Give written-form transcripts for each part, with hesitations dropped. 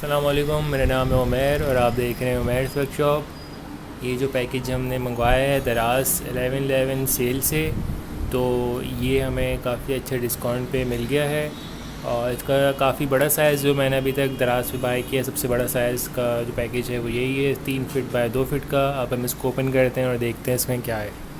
अस्सलाम वालेकुम, मेरा नाम है उमैर और आप देख रहे हैं उमैर्स वर्कशॉप। ये जो पैकेज हमने मंगवाया है दराज 11/11 सेल से, तो ये हमें काफ़ी अच्छा डिस्काउंट पे मिल गया है। और इसका काफ़ी बड़ा साइज़ जो मैंने अभी तक दराज पे बाय किया, सबसे बड़ा साइज़ का जो पैकेज है वो यही है, 3 फीट बाय 2 फीट का। अब हम इसको ओपन करते हैं और देखते हैं इसमें क्या है।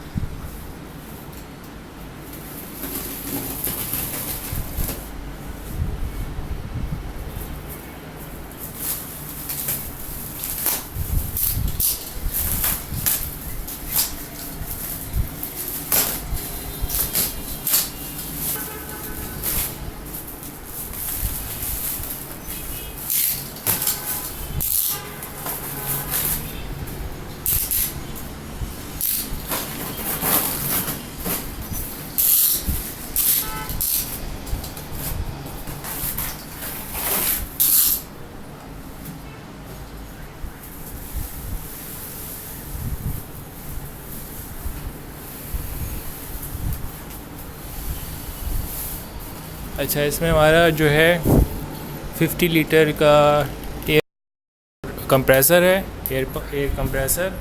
अच्छा, इसमें हमारा जो है 50 लीटर का एयर कंप्रेसर है, एयर कंप्रेसर।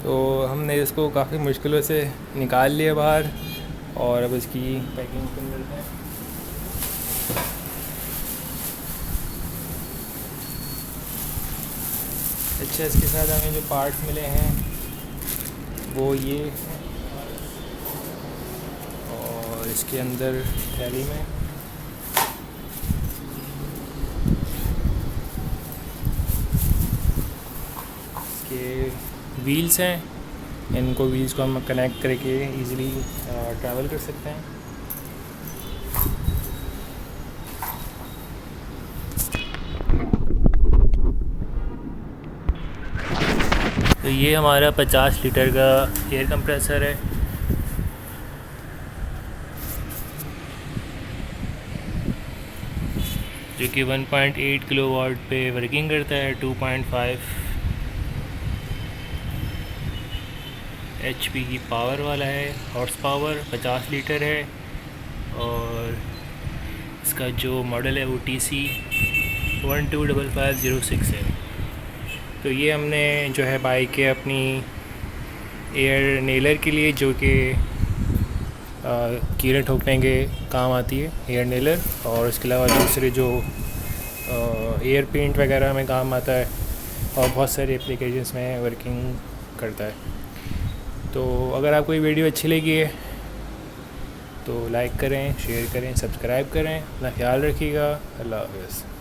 तो हमने इसको काफ़ी मुश्किलों से निकाल लिया बाहर और अब इसकी पैकिंग ओपन करते हैं। अच्छा, इसके साथ हमें जो पार्ट्स मिले हैं वो ये हैं और इसके अंदर थैली में इसके व्हील्स हैं। इनको व्हील्स को हम कनेक्ट करके इजीली ट्रैवल कर सकते हैं। तो ये हमारा 50 लीटर का एयर कंप्रेसर है। जो कि 1.8 किलोवाट पे वर्किंग करता है। 2.5 HP की पावर वाला है, हॉर्स पावर 50 लीटर है। और इसका जो मॉडल है वो TC 125506 है। तो ये हमने जो है बाई किया अपनी एयर नेलर के लिए, जो कि कीड़े ठोकने के काम आती है एयर नेलर। और इसके अलावा दूसरे जो एयर पेंट वगैरह में काम आता है और बहुत सारे एप्लीकेशंस में वर्किंग करता है। तो अगर आपको ये वीडियो अच्छी लगी है तो लाइक करें, शेयर करें, सब्सक्राइब करें। अपना ख्याल रखिएगा। अल्लाह हाफ़िज़।